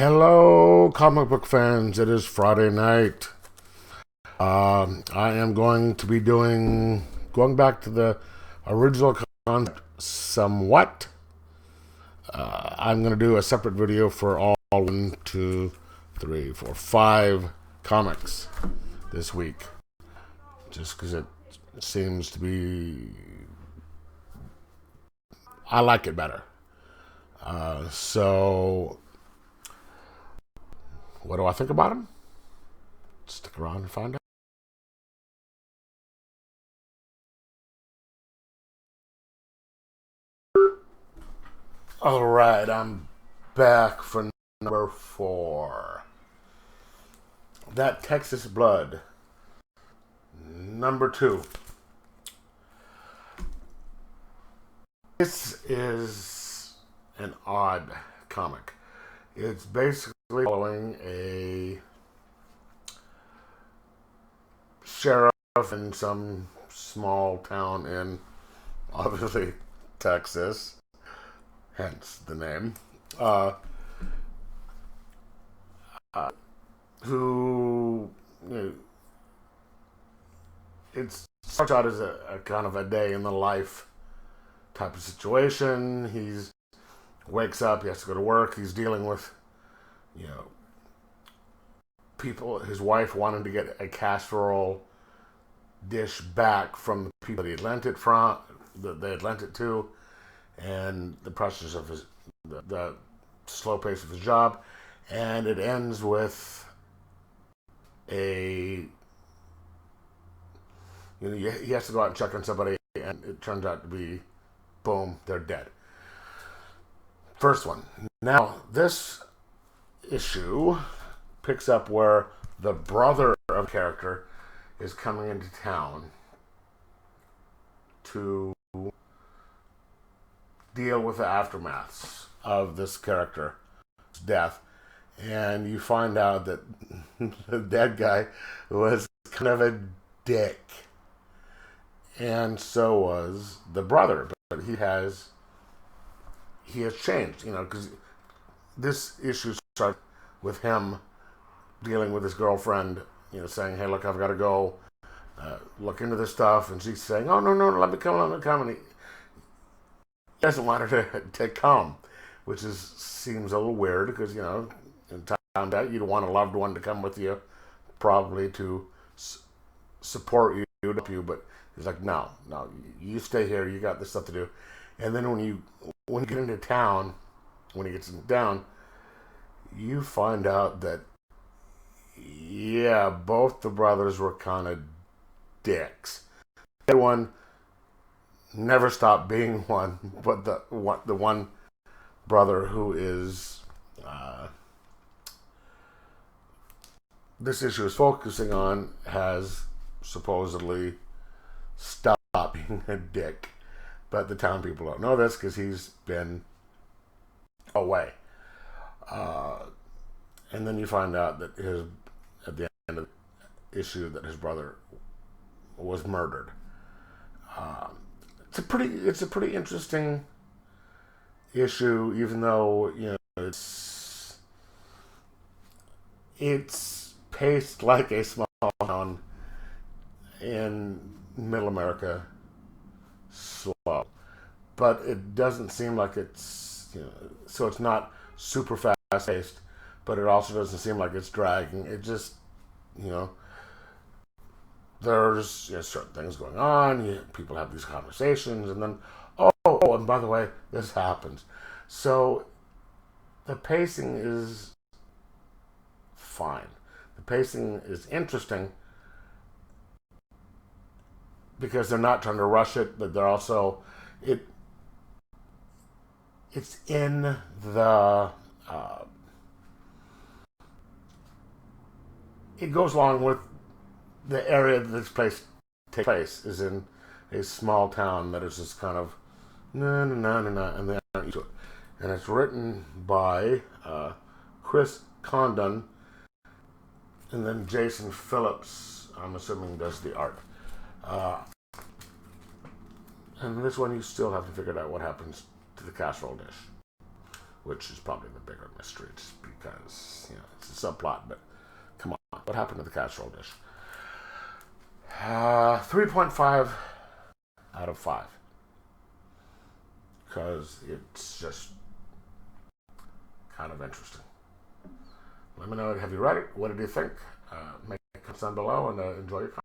Hello, comic book fans. It is Friday night. I am going to be going back to the original concept somewhat. I'm going to do a separate video for all 5 comics this week. Just because it seems to be. I like it better. So, what do I think about them? Stick around and find out. Alright, I'm back for number 4. That Texas Blood. Number 2. This is an odd comic. It's basically following a sheriff in some small town in, obviously, Texas. Hence the name. Who, it starts out as a kind of a day in the life type of situation. He's wakes up, he has to go to work, he's dealing with, people, his wife wanted to get a casserole dish back from the people that he had lent it from, that they had lent it to, and the pressures of the slow pace of his job, and it ends with he has to go out and check on somebody, and it turns out to be, boom, they're dead. First one. Now, this issue picks up where the brother of the character is coming into town to deal with the aftermaths of this character's death. And you find out that the dead guy was kind of a dick. And so was the brother. But he has changed, because this issue starts with him dealing with his girlfriend, saying, hey, look, I've got to go look into this stuff. And she's saying, oh, no, let me come. And he doesn't want her to come, which seems a little weird because, in time that you'd want a loved one to come with you, probably to support you, to help you. But he's like, no, you stay here. You got this stuff to do. And then when you get into town, when he gets down, you find out that, both the brothers were kind of dicks. The one never stopped being one, but the one brother who is this issue is focusing on has supposedly stopped being a dick. But the town people don't know this because he's been away. And then you find out that at the end of the issue that his brother was murdered. It's a pretty interesting issue, even though it's paced like a small town in Middle America. Slow, but it doesn't seem like it's so it's not super fast paced, but it also doesn't seem like it's dragging. It just there's certain things going on. People have these conversations, and then and by the way, this happens. So the pacing is fine. The pacing is interesting because they're not trying to rush it, but they're also it's in the it goes along with the area that this place takes place is in a small town that is just kind of no, and they aren't used to it. And it's written by Chris Condon, and then Jason Phillips, I'm assuming, does the art. And this one, you still have to figure out what happens to the casserole dish. which is probably the bigger mystery, just because, it's a subplot, but come on, what happened to the casserole dish? 3.5 out of 5. Because it's just kind of interesting. Let me know, have you read it? What did you think? Make comments down below and enjoy your comments.